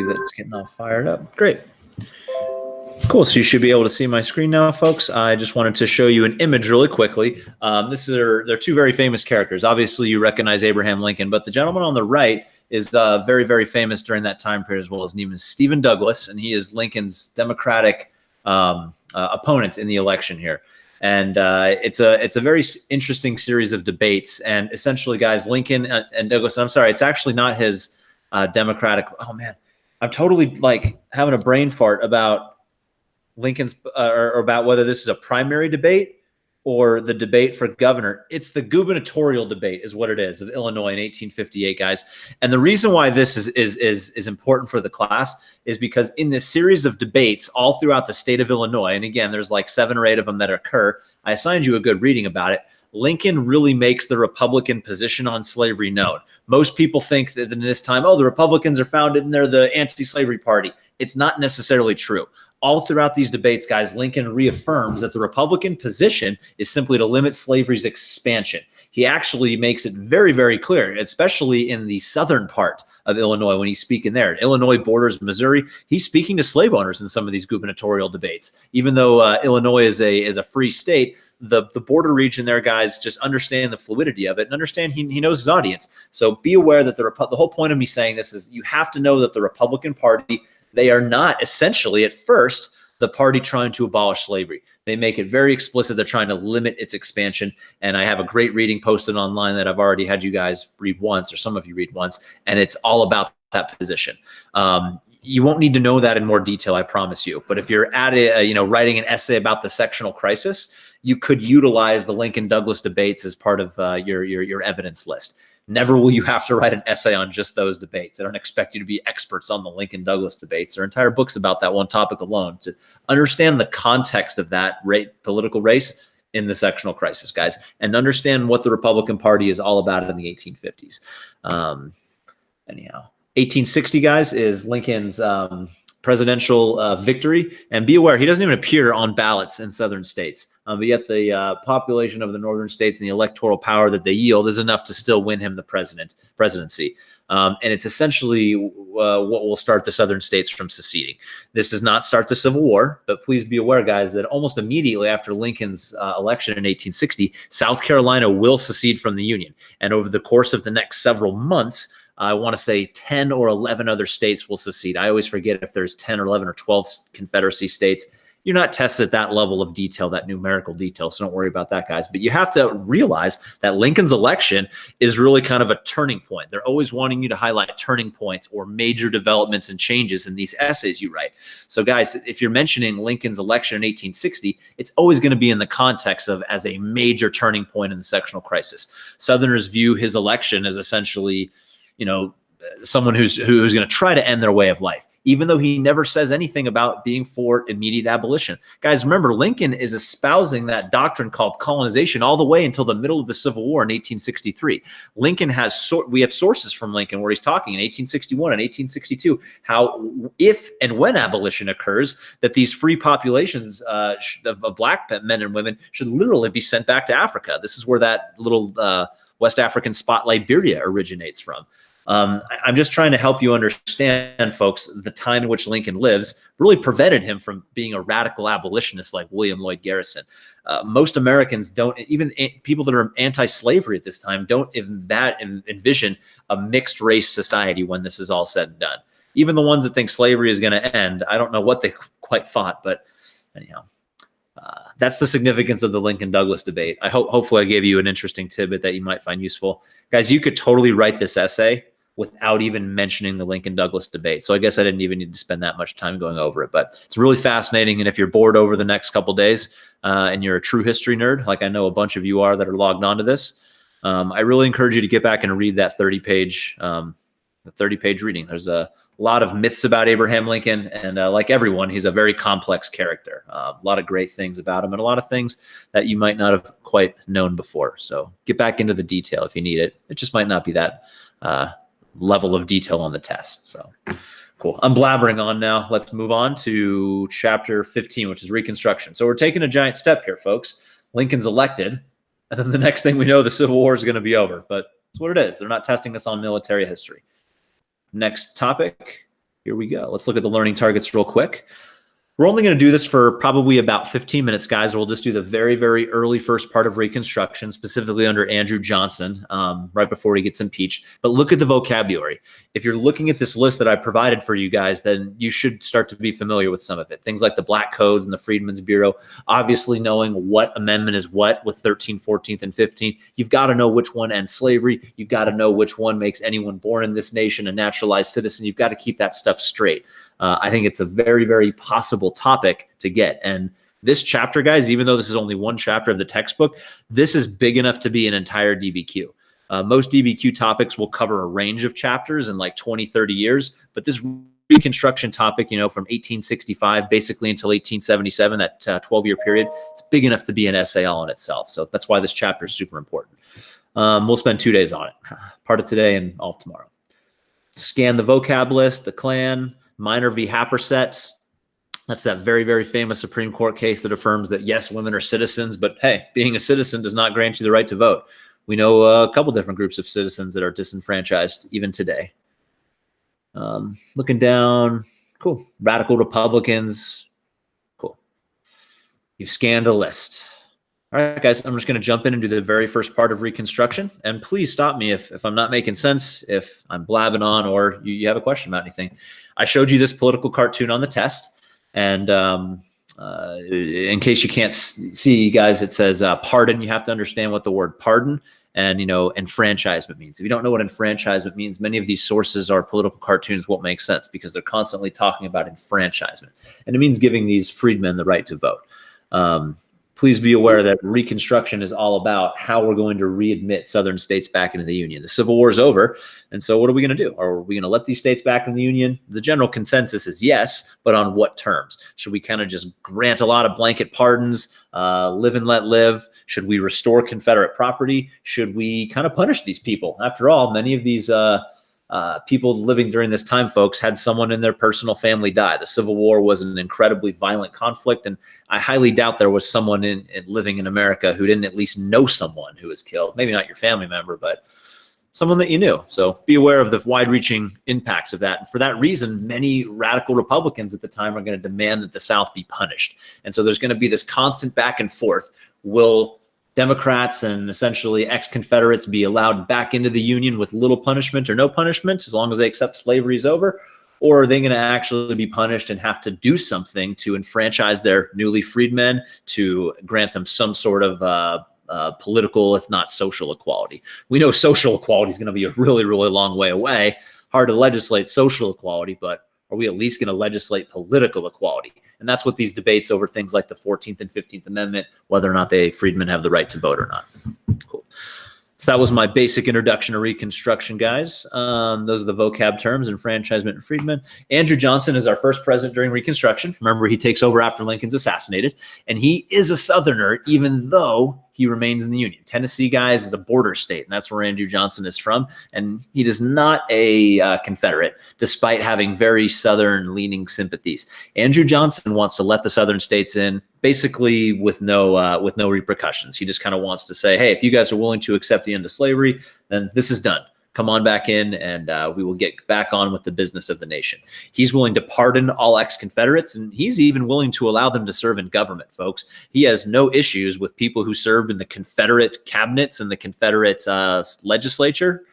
That's getting all fired up. Great. Cool. So you should be able to see my screen now, folks. I just wanted to show you an image really quickly. They're two very famous characters. Obviously, you recognize Abraham Lincoln, but the gentleman on the right is very, very famous during that time period as well. His name is Stephen Douglas, and he is Lincoln's Democratic opponent in the election here. And it's a very interesting series of debates. And essentially, guys, Lincoln and Douglas, I'm sorry, it's actually not his Democratic. Oh, man, I'm totally like having a brain fart about Lincoln's or about whether this is a primary debate or the debate for governor. It's the gubernatorial debate is what it is of Illinois in 1858, guys. And the reason why this is important for the class is because in this series of debates all throughout the state of Illinois, and again, there's like 7 or 8 of them that occur. I assigned you a good reading about it. Lincoln really makes the Republican position on slavery known. Most people think that in this time, oh, the Republicans are founded and they're the anti-slavery party. It's not necessarily true. All throughout these debates, guys, Lincoln reaffirms that the Republican position is simply to limit slavery's expansion. He actually makes it very, very clear, especially in the southern part of Illinois when he's speaking there. Illinois borders Missouri. He's speaking to slave owners in some of these gubernatorial debates. Even though Illinois is a free state, the border region there, guys, just understand the fluidity of it and understand he knows his audience. So be aware that the whole point of me saying this is you have to know that the Republican Party, they are not essentially at first the party trying to abolish slavery. They make it very explicit they're trying to limit its expansion. And I have a great reading posted online that I've already had you guys read once, or some of you read once, and it's all about that position. You won't need to know that in more detail, I promise you. But if you're at writing an essay about the sectional crisis, you could utilize the Lincoln-Douglas debates as part of your evidence list. Never will you have to write an essay on just those debates. I don't expect you to be experts on the Lincoln-Douglas debates. There are entire books about that one topic alone. To understand the context of that political race in the sectional crisis, guys, and understand what the Republican Party is all about in the 1850s. Anyhow, 1860, guys, is Lincoln's presidential victory. And be aware, he doesn't even appear on ballots in southern states. But yet the population of the northern states and the electoral power that they yield is enough to still win him the presidency. And it's essentially what will start the southern states from seceding. This does not start the Civil War, but please be aware, guys, that almost immediately after Lincoln's election in 1860, South Carolina will secede from the Union. And over the course of the next several months, I want to say 10 or 11 other states will secede. I always forget if there's 10 or 11 or 12 Confederacy states. You're not tested at that level of detail, that numerical detail, so don't worry about that, guys. But you have to realize that Lincoln's election is really kind of a turning point. They're always wanting you to highlight turning points or major developments and changes in these essays you write. So, guys, if you're mentioning Lincoln's election in 1860, it's always going to be in the context of as a major turning point in the sectional crisis. Southerners view his election as essentially, someone who's going to try to end their way of life, even though he never says anything about being for immediate abolition. Guys, remember, Lincoln is espousing that doctrine called colonization all the way until the middle of the Civil War in 1863. Lincoln we have sources from Lincoln where he's talking in 1861 and 1862, how if and when abolition occurs, that these free populations of black men and women should literally be sent back to Africa. This is where that little West African spot Liberia originates from. I'm just trying to help you understand, folks, the time in which Lincoln lives really prevented him from being a radical abolitionist like William Lloyd Garrison. Most Americans don't, even people that are anti-slavery at this time, don't envision a mixed race society when this is all said and done. Even the ones that think slavery is going to end, I don't know what they quite thought, but anyhow. That's the significance of the Lincoln-Douglas debate. Hopefully I gave you an interesting tidbit that you might find useful. Guys, you could totally write this essay without even mentioning the Lincoln-Douglas debate. So I guess I didn't even need to spend that much time going over it, but it's really fascinating. And if you're bored over the next couple days and you're a true history nerd, like I know a bunch of you are that are logged onto this, I really encourage you to get back and read that 30-page reading. There's a lot of myths about Abraham Lincoln, and like everyone, he's a very complex character. A lot of great things about him and a lot of things that you might not have quite known before. So get back into the detail if you need it. It just might not be that level of detail on the test. So cool. I'm blabbering on now. Let's move on to chapter 15, which is Reconstruction. So we're taking a giant step here, folks. Lincoln's elected, and then the next thing we know, the Civil War is going to be over. But it's what it is. They're not testing us on military history. Next topic, here we go. Let's look at the learning targets real quick. We're only going to do this for probably about 15 minutes, guys. We'll just do the very, very early first part of Reconstruction, specifically under Andrew Johnson, right before he gets impeached. But look at the vocabulary. If you're looking at this list that I provided for you guys, then you should start to be familiar with some of it. Things like the Black Codes and the Freedmen's Bureau, obviously knowing what amendment is what with 13th, 14th, and 15th. You've got to know which one ends slavery. You've got to know which one makes anyone born in this nation a naturalized citizen. You've got to keep that stuff straight. I think it's a very, very possible topic to get. And this chapter, guys, even though this is only one chapter of the textbook, this is big enough to be an entire DBQ. Most DBQ topics will cover a range of chapters in like 20, 30 years. But this Reconstruction topic, from 1865 basically until 1877, that 12-year period, it's big enough to be an essay all in itself. So that's why this chapter is super important. We'll spend 2 days on it, part of today and all of tomorrow. Scan the vocab list, the Klan, Minor v. Happersett. That's that very, very famous Supreme Court case that affirms that, yes, women are citizens, but hey, being a citizen does not grant you the right to vote. We know a couple different groups of citizens that are disenfranchised even today. Looking down, cool. Radical Republicans, cool. You've scanned a list. All right, guys, I'm just going to jump in and do the very first part of Reconstruction. And please stop me if I'm not making sense, if I'm blabbing on, or you have a question about anything. I showed you this political cartoon on the test. And in case you can't see, guys, it says pardon. You have to understand what the word pardon and, enfranchisement means. If you don't know what enfranchisement means, many of these sources are political cartoons won't make sense because they're constantly talking about enfranchisement. And it means giving these freedmen the right to vote. Please be aware that Reconstruction is all about how we're going to readmit Southern states back into the Union. The Civil War is over, and so what are we going to do? Are we going to let these states back in the Union? The general consensus is yes, but on what terms? Should we kind of just grant a lot of blanket pardons, live and let live? Should we restore Confederate property? Should we kind of punish these people? After all, many of these people living during this time, folks, had someone in their personal family die. The Civil War was an incredibly violent conflict, and I highly doubt there was someone living in America who didn't at least know someone who was killed. Maybe not your family member, but someone that you knew. So be aware of the wide-reaching impacts of that. And for that reason, many radical Republicans at the time are going to demand that the South be punished. And so there's going to be this constant back and forth. Will Democrats and essentially ex-Confederates be allowed back into the Union with little punishment or no punishment as long as they accept slavery is over? Or are they going to actually be punished and have to do something to enfranchise their newly freed men, to grant them some sort of political, if not social equality? We know social equality is going to be a really, really long way away. Hard to legislate social equality, but are we at least going to legislate political equality? And that's what these debates over things like the 14th and 15th Amendment, whether or not freedmen have the right to vote or not. Cool. So that was my basic introduction to Reconstruction, guys. Those are the vocab terms, enfranchisement and freedmen. Andrew Johnson is our first president during Reconstruction. Remember, he takes over after Lincoln's assassinated. And he is a Southerner, even though he remains in the Union. Tennessee, guys, is a border state, and that's where Andrew Johnson is from. And he is not a Confederate, despite having very Southern-leaning sympathies. Andrew Johnson wants to let the Southern states in, basically with no repercussions. He just kind of wants to say, hey, if you guys are willing to accept the end of slavery, then this is done. Come on back in, and we will get back on with the business of the nation. He's willing to pardon all ex-Confederates, and he's even willing to allow them to serve in government, folks. He has no issues with people who served in the Confederate cabinets and the Confederate legislature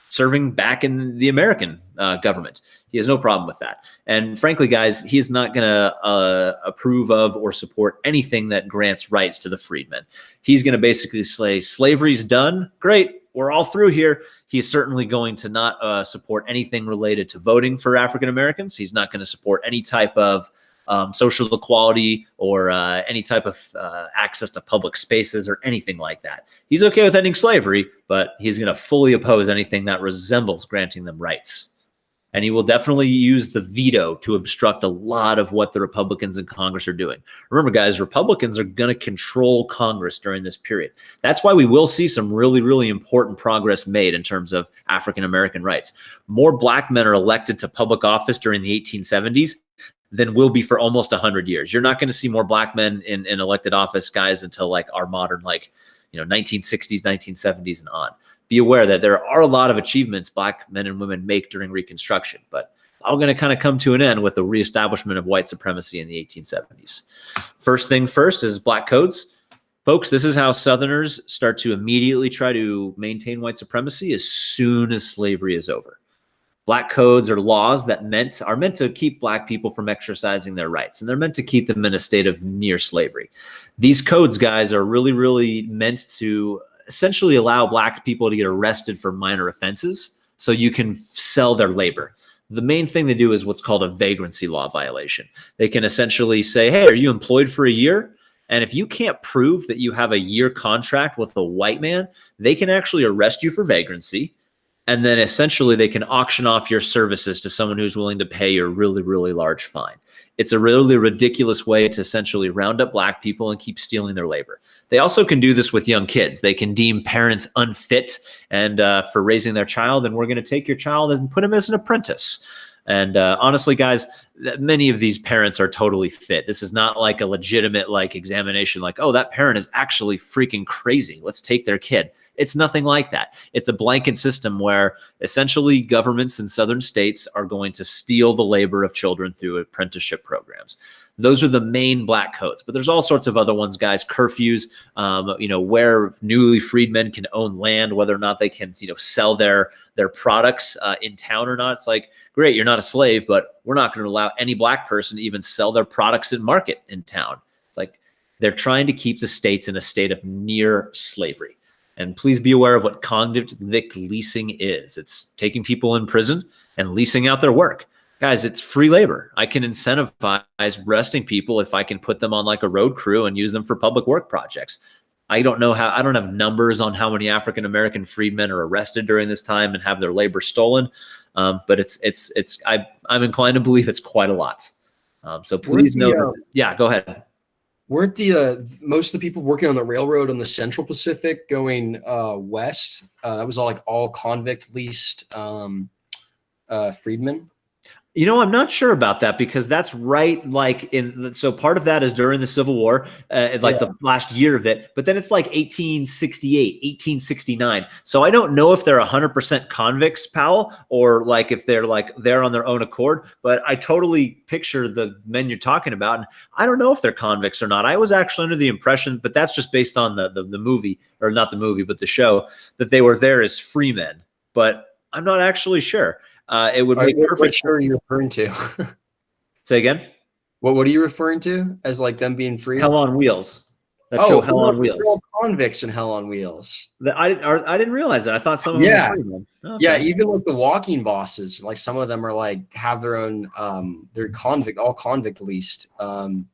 serving back in the American government. He has no problem with that. And frankly, guys, he is not going to approve of or support anything that grants rights to the freedmen. He's going to basically say, slavery's done. Great. We're all through here. He's certainly going to not support anything related to voting for African Americans. He's not going to support any type of social equality or any type of access to public spaces or anything like that. He's okay with ending slavery, but he's going to fully oppose anything that resembles granting them rights. And he will definitely use the veto to obstruct a lot of what the Republicans in Congress are doing. Remember, guys, Republicans are going to control Congress during this period. That's why we will see some really, really important progress made in terms of African-American rights. More black men are elected to public office during the 1870s than will be for almost 100 years. You're not going to see more black men in elected office, guys, until like our modern, 1960s, 1970s and on. Be aware that there are a lot of achievements black men and women make during Reconstruction, but all going to kind of come to an end with the reestablishment of white supremacy in the 1870s. First thing first is black codes. Folks, this is how Southerners start to immediately try to maintain white supremacy as soon as slavery is over. Black codes are laws that are meant to keep black people from exercising their rights, and they're meant to keep them in a state of near slavery. These codes, guys, are really, really meant to essentially allow black people to get arrested for minor offenses so you can sell their labor. The main thing they do is what's called a vagrancy law violation. They can essentially say, hey, are you employed for a year? And if you can't prove that you have a year contract with a white man, they can actually arrest you for vagrancy. And then essentially they can auction off your services to someone who's willing to pay you a really, really large fine. It's a really ridiculous way to essentially round up black people and keep stealing their labor. They also can do this with young kids. They can deem parents unfit and for raising their child, and we're going to take your child and put him as an apprentice. And honestly, guys, many of these parents are totally fit. This is not like a legitimate examination like, oh, that parent is actually freaking crazy. Let's take their kid. It's nothing like that. It's a blanket system where essentially governments in southern states are going to steal the labor of children through apprenticeship programs. Those are the main black codes, but there's all sorts of other ones, guys. Curfews, where newly freed men can own land, whether or not they can, sell their products in town or not. It's like, great, you're not a slave, but we're not going to allow any black person to even sell their products in market in town. It's like they're trying to keep the states in a state of near slavery. And please be aware of what convict leasing is. It's taking people in prison and leasing out their work. Guys, it's free labor. I can incentivize arresting people if I can put them on a road crew and use them for public work projects. I don't have numbers on how many African-American freedmen are arrested during this time and have their labor stolen. But I'm inclined to believe it's quite a lot. So please know. Yeah, go ahead. Weren't most of the people working on the railroad on the Central Pacific going west? That was all convict leased freedmen. I'm not sure about that because that's right. So part of that is during the Civil War, the last year of it, but then it's 1868, 1869. So I don't know if they're 100% convicts, Powell, or if they're there on their own accord, but I totally picture the men you're talking about. And I don't know if they're convicts or not. I was actually under the impression, but that's just based on the movie, or not the movie, but the show, that they were there as free men, but I'm not actually sure. It would make perfect. What show are you referring to? Say again. What are you referring to as them being free? Hell on Wheels. That show, Hell on Wheels. Convicts in Hell on Wheels. I didn't realize that. I thought some of them were free men. Okay. Yeah, even the walking bosses, some of them are have their own. They're all convict leased,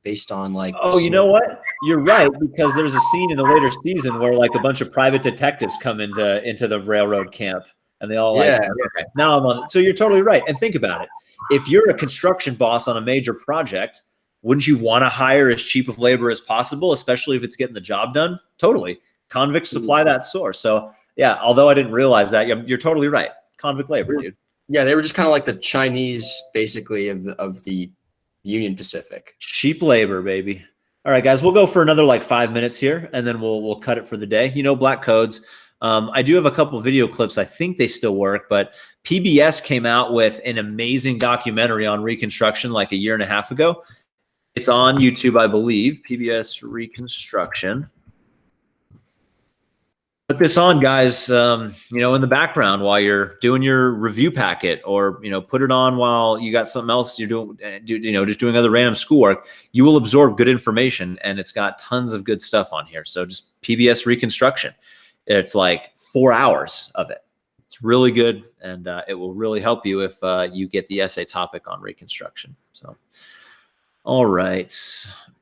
based on Oh, you know what? You're right, because there's a scene in the later season where a bunch of private detectives come into the railroad camp. And they all okay. Now I'm on it. So you're totally right. And think about it. If you're a construction boss on a major project, wouldn't you want to hire as cheap of labor as possible, especially if it's getting the job done? Totally. Convicts supply that source. So yeah, although I didn't realize that, you're totally right. Convict labor, dude. Yeah, they were just kind of like the Chinese, basically, of the Union Pacific. Cheap labor, baby. All right, guys, we'll go for another 5 minutes here, and then we'll cut it for the day. Black codes. I do have a couple video clips. I think they still work, but PBS came out with an amazing documentary on Reconstruction a year and a half ago. It's on YouTube, I believe, PBS Reconstruction. Put this on, guys, in the background while you're doing your review packet, or, put it on while you got something else you're doing, just doing other random schoolwork. You will absorb good information, and it's got tons of good stuff on here. So just PBS Reconstruction. It's 4 hours of it. It's really good, and it will really help you if you get the essay topic on Reconstruction. So, all right,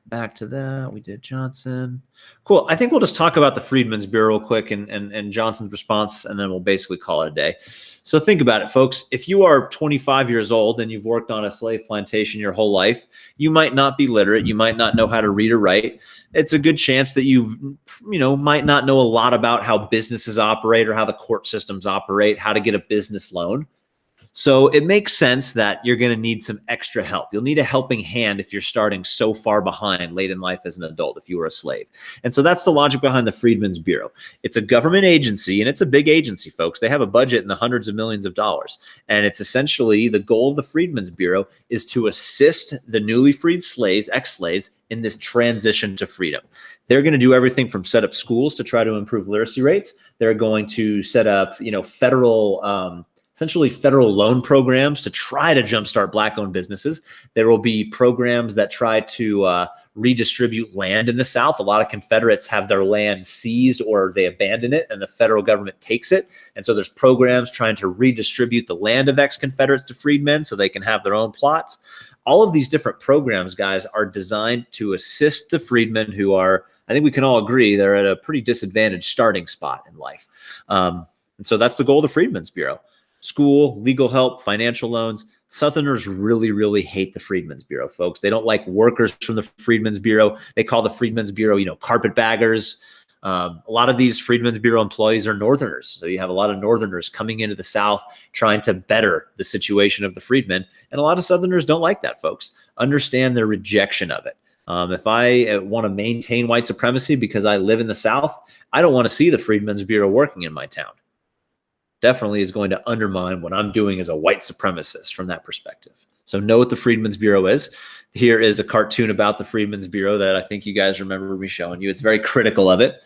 back to that. We did Johnson. Cool. I think we'll just talk about the Freedmen's Bureau real quick and Johnson's response, and then we'll basically call it a day. So think about it, folks. If you are 25 years old and you've worked on a slave plantation your whole life, you might not be literate. You might not know how to read or write. It's a good chance that you might not know a lot about how businesses operate or how the court systems operate, how to get a business loan. So it makes sense that you're going to need some extra help. You'll need a helping hand if you're starting so far behind late in life as an adult, if you were a slave. And so that's the logic behind the Freedmen's Bureau. It's a government agency, and it's a big agency, folks. They have a budget in the hundreds of millions of dollars. And it's essentially the goal of the Freedmen's Bureau is to assist the newly freed slaves, ex-slaves, in this transition to freedom. They're going to do everything from set up schools to try to improve literacy rates. They're going to set up, essentially federal loan programs to try to jumpstart Black-owned businesses. There will be programs that try to redistribute land in the South. A lot of Confederates have their land seized or they abandon it and the federal government takes it. And so there's programs trying to redistribute the land of ex-Confederates to freedmen so they can have their own plots. All of these different programs, guys, are designed to assist the freedmen who are, I think we can all agree, they're at a pretty disadvantaged starting spot in life. And so that's the goal of the Freedmen's Bureau. School, legal help, financial loans. Southerners really, really hate the Freedmen's Bureau, folks. They don't like workers from the Freedmen's Bureau. They call the Freedmen's Bureau, carpetbaggers. A lot of these Freedmen's Bureau employees are Northerners. So you have a lot of Northerners coming into the South trying to better the situation of the freedmen. And a lot of Southerners don't like that, folks. Understand their rejection of it. If I want to maintain white supremacy because I live in the South, I don't want to see the Freedmen's Bureau working in my town. Definitely is going to undermine what I'm doing as a white supremacist from that perspective. So know what the Freedmen's Bureau is. Here is a cartoon about the Freedmen's Bureau that I think you guys remember me showing you. It's very critical of it.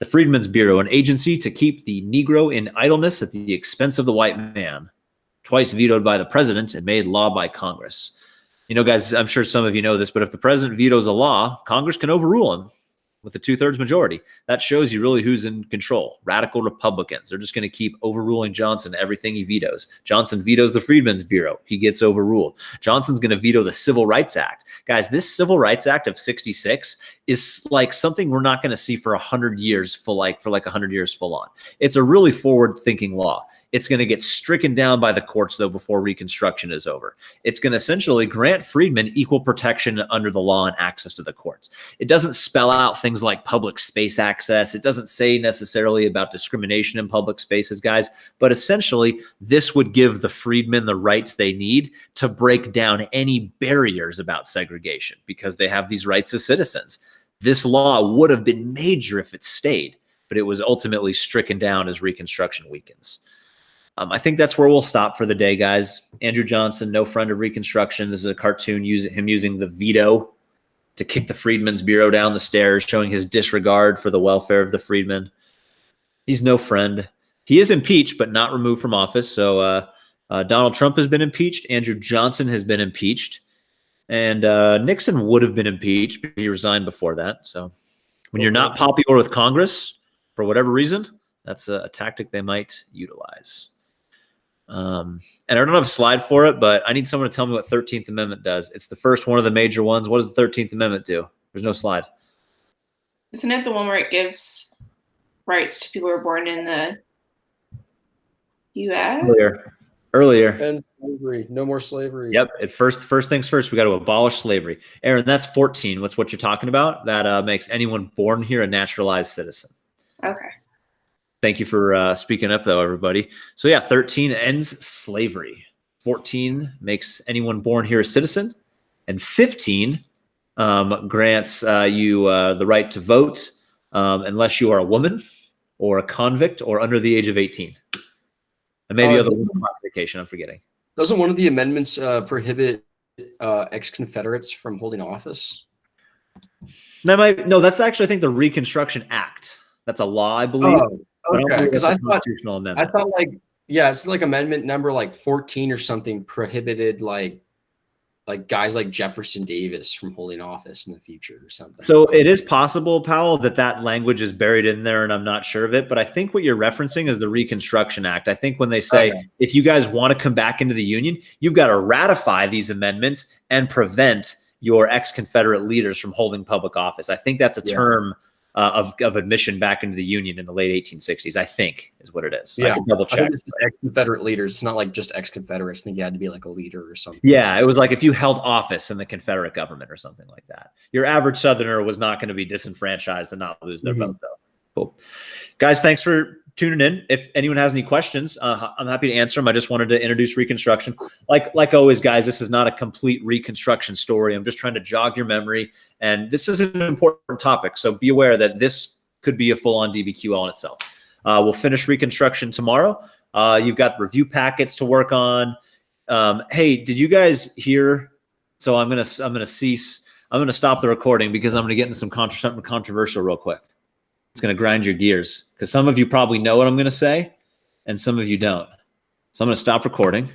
The Freedmen's Bureau, an agency to keep the Negro in idleness at the expense of the white man, twice vetoed by the president and made law by Congress. Guys, I'm sure some of you know this, but if the president vetoes a law, Congress can overrule him with a 2/3 majority. That shows you really who's in control. Radical Republicans. They're just going to keep overruling Johnson everything he vetoes. Johnson vetoes the Freedmen's Bureau. He gets overruled. Johnson's going to veto the Civil Rights Act. Guys, this Civil Rights Act of 66 is like something we're not going to see for 100 years for 100 years full on. It's a really forward-thinking law. It's going to get stricken down by the courts, though, before Reconstruction is over. It's going to essentially grant freedmen equal protection under the law and access to the courts. It doesn't spell out things like public space access. It doesn't say necessarily about discrimination in public spaces, guys. But essentially, this would give the freedmen the rights they need to break down any barriers about segregation because they have these rights as citizens. This law would have been major if it stayed, but it was ultimately stricken down as Reconstruction weakens. I think that's where we'll stop for the day, guys. Andrew Johnson, no friend of Reconstruction. This is a cartoon him using the veto to kick the Freedmen's Bureau down the stairs, showing his disregard for the welfare of the freedmen. He's no friend. He is impeached, but not removed from office. So Donald Trump has been impeached. Andrew Johnson has been impeached. And Nixon would have been impeached, but he resigned before that. So when you're not popular with Congress, for whatever reason, that's a tactic they might utilize. And I don't have a slide for it, but I need someone to tell me what 13th Amendment does. It's the first one of the major ones. What does the 13th Amendment do? There's no slide. Isn't it the one where it gives rights to people who are born in the U.S.? Earlier. And slavery. No more slavery. Yep. First things first, we got to abolish slavery. Aaron, that's 14. What's what you're talking about? That makes anyone born here a naturalized citizen. Okay. Thank you for speaking up, though, everybody. So, yeah, 13 ends slavery. 14 makes anyone born here a citizen. And 15 grants you the right to vote unless you are a woman or a convict or under the age of 18. And maybe other classification I'm forgetting. Doesn't one of the amendments prohibit ex-Confederates from holding office? No, that's actually, I think, the Reconstruction Act. That's a law, I believe. Okay, because I thought it's like amendment number 14 or something prohibited like guys like Jefferson Davis from holding office in the future or something. So it is possible, Powell, that language is buried in there and I'm not sure of it, but I think what you're referencing is the Reconstruction Act. I think when they say, if you guys want to come back into the Union, you've got to ratify these amendments and prevent your ex-Confederate leaders from holding public office. I think that's a term of admission back into the Union in the late 1860s, I think is what it is. Yeah. I can double check. Ex-Confederate leaders. It's not like just ex-Confederates. I think you had to be like a leader or something. Yeah, it was like if you held office in the Confederate government or something like that. Your average Southerner was not going to be disenfranchised and not lose their vote, though. Cool. Guys, thanks for tuning in. If anyone has any questions, I'm happy to answer them. I just wanted to introduce Reconstruction. Like always, guys, this is not a complete Reconstruction story. I'm just trying to jog your memory. And this is an important topic. So be aware that this could be a full-on DBQ all in itself. We'll finish Reconstruction tomorrow. You've got review packets to work on. Hey, did you guys hear? So I'm gonna stop the recording because I'm gonna get into something controversial real quick. It's gonna grind your gears because some of you probably know what I'm gonna say, and some of you don't. So I'm gonna stop recording.